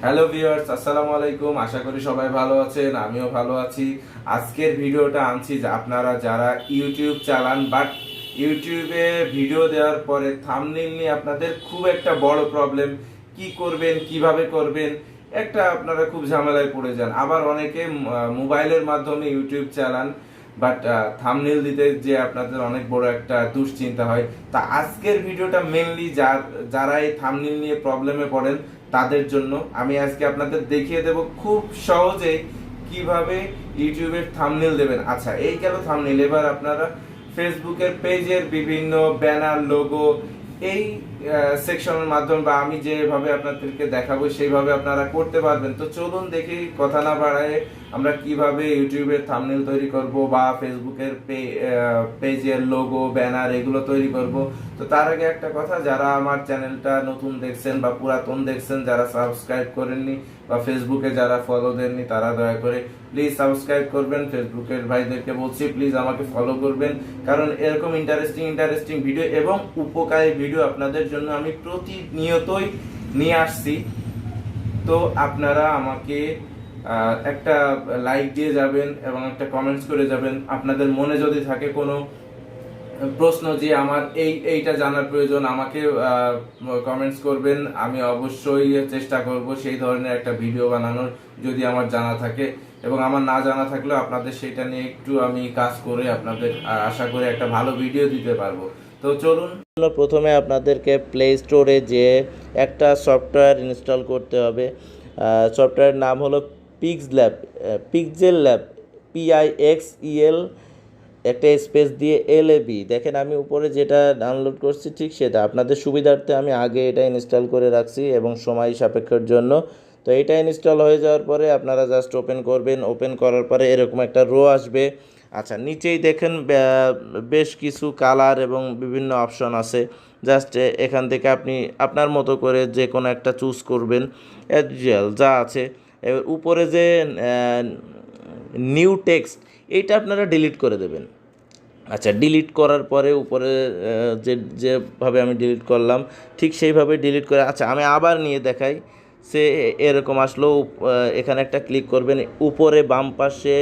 Hello viewers, আসসালামু আলাইকুম। আশা করি সবাই ভালো আছেন, আমিও ভালো আছি। আজকের ভিডিওটা আনছি যে আপনারা যারা ইউটিউব চালান বাট ইউটিউবে ভিডিও দেওয়ার পরে থাম্বনেইল নিয়ে আপনাদের খুব একটা বড় প্রবলেম। কি করবেন, কিভাবে করবেন, একটা আপনারা খুব ঝামেলায় পড়ে যান। আবার অনেকে মোবাইলের মাধ্যমে ইউটিউব চালান বাট থাম্বনেইল দিতে যে আপনাদের অনেক বড় একটা দুশ্চিন্তা হয়। তা আজকের ভিডিওটা মেইনলি যারা এই থাম্বনেইল নিয়ে প্রবলেমে পড়েন তাদের জন্য। আমি আজকে আপনাদের দেখিয়ে দেব খুব সহজে কিভাবে ইউটিউবের থাম্বনেইল দেবেন। আচ্ছা, এই গেল থাম্বনেইল। এবার আপনারা ফেসবুকের পেজের বিভিন্ন ব্যানার, লোগো এই সেকশনের মাধ্যমে বা আমি যেভাবে আপনাদেরকে দেখাবো সেইভাবে আপনারা করতে পারবেন। তো চলুন দেখি, কথা না বাড়ায় আমরা কিভাবে ইউটিউবের থাম্বনেইল তৈরি করব বা ফেসবুকের পেজের লোগো, ব্যানার এগুলো তৈরি করব। তো তার আগে একটা কথা, যারা আমার চ্যানেলটা নতুন দেখছেন বা পুরাতন দেখছেন, যারা সাবস্ক্রাইব করেননি বা ফেসবুকে যারা ফলো দেননি, তারা দয়া করে প্লিজ সাবস্ক্রাইব করবেন। ফেসবুকের ভাইদেরকে বলছি প্লিজ আমাকে ফলো করবেন, কারণ এরকম ইন্টারেস্টিং ভিডিও এবং উপকারী ভিডিও আপনাদের জন্য আমি প্রতিনিয়তই নিয়ে আসছি। তো আপনারা আমাকে একটা লাইক দিয়ে যাবেন এবং একটা কমেন্টস করে যাবেন। আপনাদের মনে যদি থাকে কোনো প্রশ্ন যে আমার এইটা জানার প্রয়োজন, আমাকে কমেন্টস করবেন। আমি অবশ্যই চেষ্টা করব সেই ধরনের একটা ভিডিও বানানোর, যদি আমার জানা থাকে। এবং আমার না জানা থাকলেও আপনাদের সেটা নিয়ে একটু আমি কাজ করে আপনাদের আশা করে একটা ভালো ভিডিও দিতে পারবো। তো চলুন, প্রথমে আপনাদেরকে প্লে স্টোরে যে একটা সফটওয়্যার ইনস্টল করতে হবে। সফটওয়্যারের নাম হলো পিক্সেল ল্যাব, PIXEL একটা স্পেস দিয়ে LAB। দেখেন আমি উপরে যেটা ডাউনলোড করছি ঠিক সেটা। আপনাদের সুবিধার্থে আমি আগে এটা ইনস্টল করে রাখছি এবং সময় সাপেক্ষের জন্য। তো এটা ইনস্টল হয়ে যাওয়ার পরে আপনারা জাস্ট ওপেন করবেন। ওপেন করার পরে এরকম একটা রো আসবে। আচ্ছা, নিচেই দেখেন বেশ কিছু কালার এবং বিভিন্ন অপশন আছে। জাস্ট এখান থেকে আপনি আপনার মতো করে যে কোনো একটা চুজ করবেন, অ্যাজ ইউজুয়াল যা আছে। এবার উপরে যে নিউ টেক্সট, এইটা আপনারা ডিলিট করে দেবেন। আচ্ছা, ডিলিট করার পরে উপরে যেভাবে আমি ডিলিট করলাম ঠিক সেইভাবে ডিলিট করে, আচ্ছা আমি আবার নিয়ে দেখাই। সে এরকম আসলো। এখানে একটা ক্লিক করবেন, উপরে বাম পাশে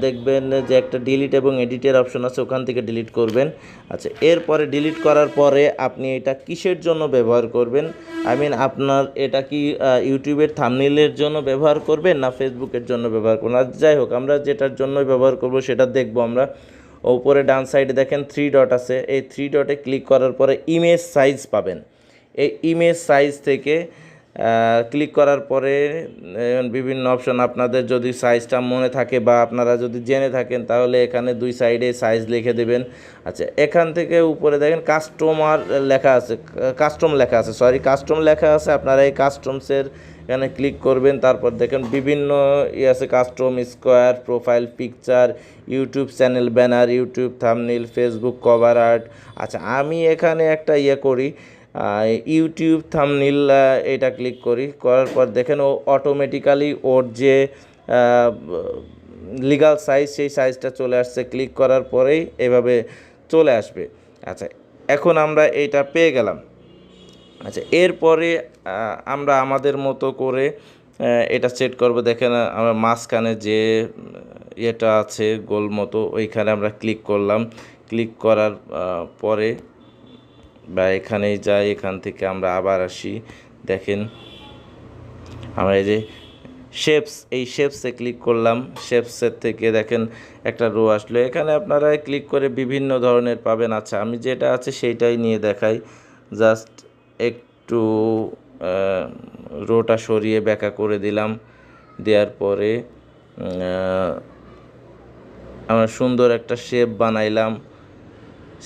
দেখবেন যে একটা ডিলিট এবং এডিটের অপশন আছে, ওখান থেকে ডিলিট করবেন। আচ্ছা, এরপরে ডিলিট করার পরে আপনি এটা কিসের জন্য ব্যবহার করবেন? আপনার এটা কি ইউটিউবের থাম্বনেইলের জন্য ব্যবহার করবেন না ফেসবুকের জন্য ব্যবহার করবেন? আর যাই হোক, আমরা যেটার জন্য ব্যবহার করব সেটা দেখব আমরা। উপরে ডান সাইডে দেখেন 3 ডট আছে। এই 3 ডটে ক্লিক করার পরে ইমেজ সাইজ পাবেন। এই ইমেজ সাইজ থেকে ক্লিক করার পরে বিভিন্ন অপশন, আপনাদের যদি সাইজটা মনে থাকে বা আপনারা যদি জেনে থাকেন তাহলে এখানে 2 সাইডে সাইজ লিখে দেবেন। আচ্ছা, এখান থেকে উপরে দেখেন কাস্টম লেখা আছে। আপনারা এই কাস্টমসের এখানে ক্লিক করবেন। তারপর দেখেন বিভিন্ন আছে, custom square, profile picture, YouTube channel banner, YouTube thumbnail, Facebook cover art. আচ্ছা, আমি এখানে একটা করি, ইউটিউব থাম্বনেইল, এটা ক্লিক করার পর দেখেন ও অটোমেটিক্যালি ওর যে লিগাল সাইজ সেই সাইজটা চলে আসছে। ক্লিক করার পরেই এভাবে চলে আসবে। আচ্ছা, এখন আমরা এইটা পেয়ে গেলাম। আচ্ছা, এরপরে আমরা আমাদের মতো করে এটা সেট করব। দেখেন আমরা মাঝখানে যে এটা আছে গোল মতো, ওইখানে আমরা ক্লিক করলাম। ক্লিক করার পরে বা এখানেই যাই, এখান থেকে আমরা আবার আসি। দেখেন আমরা এই যে এই শেপসে ক্লিক করলাম। শেপসের থেকে দেখেন একটা রো আসলো। এখানে আপনারা ক্লিক করে বিভিন্ন ধরনের পাবেন। আচ্ছা, আমি যেটা আছে সেইটাই নিয়ে দেখাই। জাস্ট একটু রোটা সরিয়ে ব্যাকা করে দিলাম। দেওয়ার পরে আমরা সুন্দর একটা শেপ বানাইলাম।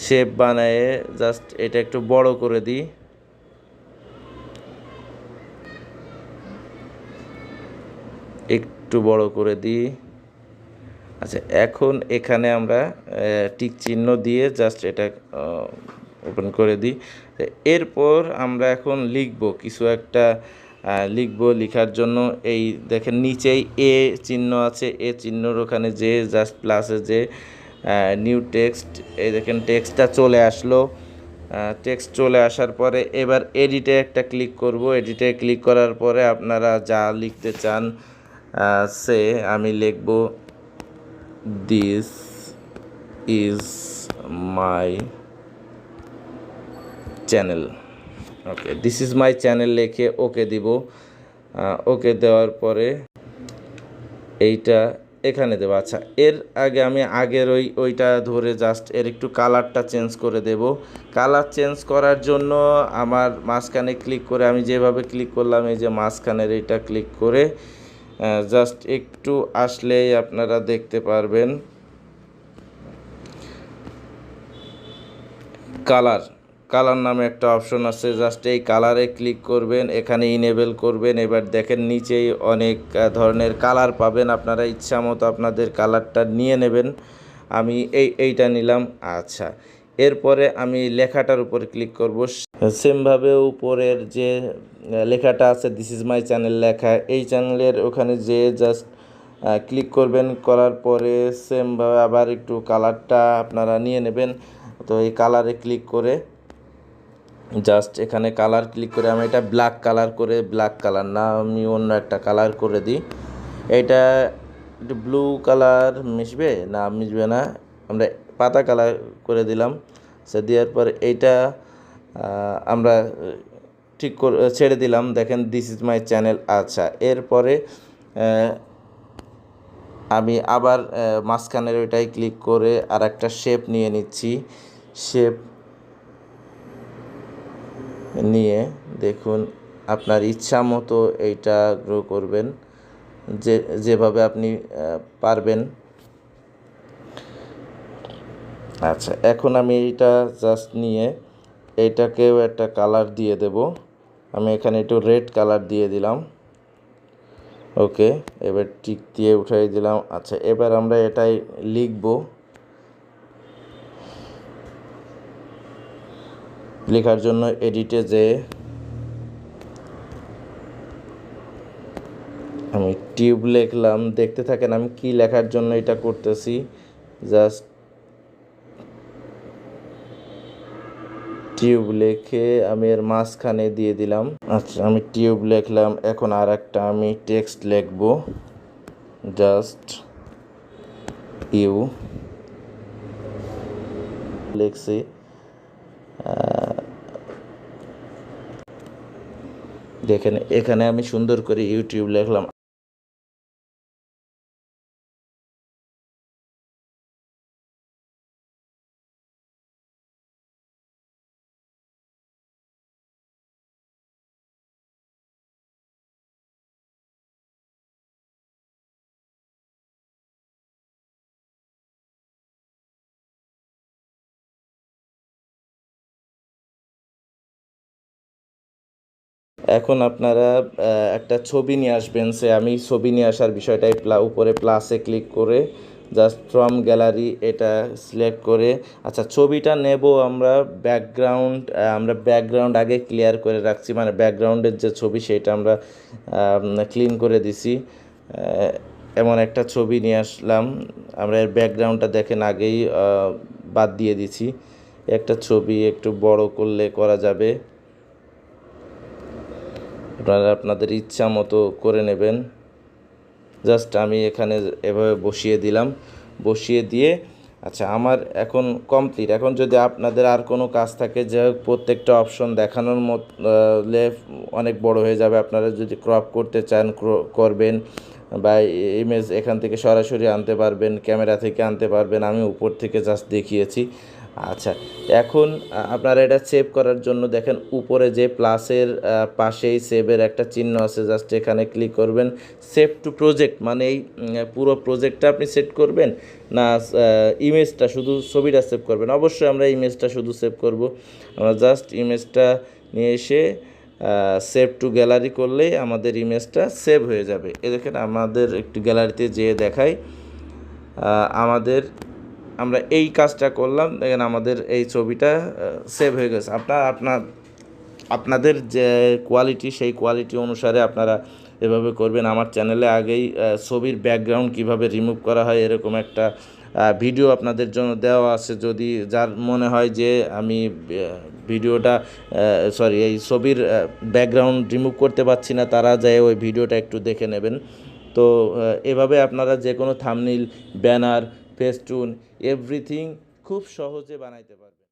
শেপ বানায়ে জাস্ট এটা একটু বড় করে দিই। আচ্ছা, এখন এখানে আমরা টিক চিহ্ন দিয়ে জাস্ট এটা ওপেন করে দিই। এরপর আমরা এখন কিছু একটা লিখার জন্য এই দেখেন নিচেই চিহ্ন আছে। চিহ্নর ওখানে যে জাস্ট প্লাসে যে নিউ টেক্সট, এই দেখেন টেক্সটটা চলে আসলো। টেক্সট চলে আসার পরে এবার এডিটে একটা ক্লিক করব। এডিটে ক্লিক করার পরে আপনারা যা লিখতে চান সে আমি লিখব this is my channel. Okay, this is my channel লিখে ওকে দিব। ওকে দেওয়ার পরে এইটা এখানে দেবো। আচ্ছা, এর আগে আমি আগের ওইটা ধরে জাস্ট এর একটু কালারটা চেঞ্জ করে দেব। কালার চেঞ্জ করার জন্য আমার মাঝখানে ক্লিক করে আমি যেভাবে ক্লিক করলাম, এই যে মাঝখানের এইটা ক্লিক করে জাস্ট একটু আসলেই আপনারা দেখতে পারবেন কালার নামে একটা অপশন আছে। জাস্ট এই কালারে ক্লিক করবেন, এখানে ইনেবল করবেন। এবার দেখেন নিচেই অনেক ধরনের কালার পাবেন, আপনারা ইচ্ছা মতো আপনাদের কালারটা নিয়ে নেবেন। আমি এইটা নিলাম। আচ্ছা, এরপরে আমি লেখাটার উপরে ক্লিক করব। সেমভাবে উপরের যে লেখাটা আছে দিস ইজ মাই চ্যানেল লেখা, এই চ্যানেলের ওখানে যে জাস্ট ক্লিক করবেন, করার পরে সেমভাবে আবার একটু কালারটা আপনারা নিয়ে নেবেন। তো এই কালারে ক্লিক করে জাস্ট এখানে কালার ক্লিক করে আমি এটা ব্ল্যাক কালার করে, ব্ল্যাক কালার না, আমি অন্য একটা কালার করে দিই। এটা একটু ব্লু কালার মিশবে না, মিশবে না, আমরা পাতা কালার করে দিলাম। সে দেওয়ার পর এইটা আমরা ঠিক করে ছেড়ে দিলাম। দেখেন দিস ইজ মাই চ্যানেল। আচ্ছা, এরপরে আমি আবার মাঝখানের ওইটাই ক্লিক করে আর একটা শেপ নিয়ে নিচ্ছি। শেপ নিয়ে দেখুন আপনার ইচ্ছা মতো এইটা গ্রো করবেন, যেভাবে আপনি পারবেন। আচ্ছা, এখন আমি এইটা জাস্ট নিয়ে এইটাকেও একটা কালার দিয়ে দেব। আমি এখানে একটু রেড কালার দিয়ে দিলাম। ওকে, এবার টিক দিয়ে উঠাই দিলাম। আচ্ছা, এবার আমরা এটাই লিখব। লেখার জন্য এডিটে যে আমি টিউব লিখলাম, দেখতে থাকেন আমি কি লেখার জন্য এটা করতেছি। জাস্ট টিউব লিখে আমি এর মাঝখানে দিয়ে দিলাম। আচ্ছা, আমি টিউব লিখলাম। এখন আর একটা আমি টেক্সট লিখব, জাস্ট ইউ লিখছি। দেখেন এখানে আমি সুন্দর করে ইউটিউব লিখলাম। এখন আপনারা একটা ছবি নিয়ে আসবেন। সে আমি ছবি নিয়ে আসার বিষয়টাই উপরে প্লাসে ক্লিক করে জাস্ট ফ্রম গ্যালারি এটা সিলেক্ট করে, আচ্ছা ছবিটা নেব আমরা ব্যাকগ্রাউন্ড আগে ক্লিয়ার করে রাখছি, মানে ব্যাকগ্রাউন্ডের যে ছবি সেটা আমরা ক্লিন করে দিছি। এমন একটা ছবি নিয়ে আসলাম। আমরা এর ব্যাকগ্রাউন্ডটা দেখেন আগেই বাদ দিয়ে দিছি। একটা ছবি একটু বড় করলে করা যাবে, আপনারা আপনাদের ইচ্ছা মতো করে নেবেন। জাস্ট আমি এখানে এভাবে বসিয়ে দিলাম। বসিয়ে দিয়ে আচ্ছা আমার এখন কমপ্লিট। এখন যদি আপনাদের আর কোনো কাজ থাকে, যে প্রত্যেকটা অপশন দেখানোর মতলে অনেক বড় হয়ে যাবে, আপনারা যদি ক্রপ করতে চান করবেন, বা ইমেজ এখান থেকে সরাসরি আনতে পারবেন, ক্যামেরা থেকে আনতে পারবেন। আমি উপর থেকে জাস্ট দেখিয়েছি। আচ্ছা, এখন আপনারা এটা সেভ করার জন্য দেখেন উপরে যে প্লাসের পাশেই সেভের একটা চিহ্ন আছে, জাস্ট এখানে ক্লিক করবেন। সেভ টু প্রজেক্ট, মানে এই পুরো প্রজেক্টটা আপনি সেট করবেন না ইমেজটা, শুধু ছবিটা সেভ করবেন? অবশ্যই আমরা ইমেজটা শুধু সেভ করব। আমরা জাস্ট ইমেজটা নিয়ে এসে সেভ টু গ্যালারি করলেই আমাদের ইমেজটা সেভ হয়ে যাবে। এ দেখেন আমাদের একটু গ্যালারিতে যেয়ে দেখাই, আমরা এই কাজটা করলাম, দেখেন আমাদের এই ছবিটা সেভ হয়ে গেছে। আপনাদের যে কোয়ালিটি, সেই কোয়ালিটি অনুসারে আপনারা এভাবে করবেন। আমার চ্যানেলে আগেই ছবির ব্যাকগ্রাউন্ড কিভাবে রিমুভ করা হয় এরকম একটা ভিডিও আপনাদের জন্য দেওয়া আছে। যদি যার মনে হয় যে আমি ভিডিওটা এই ছবির ব্যাকগ্রাউন্ড রিমুভ করতে পারছি না, তারা যায় ওই ভিডিওটা একটু দেখে নেবেন। তো এভাবে আপনারা যে কোনো থাম্বনেইল, ব্যানার, ফেস্টুন এভরিথিং খুব সহজে বানাইতে পারবেন।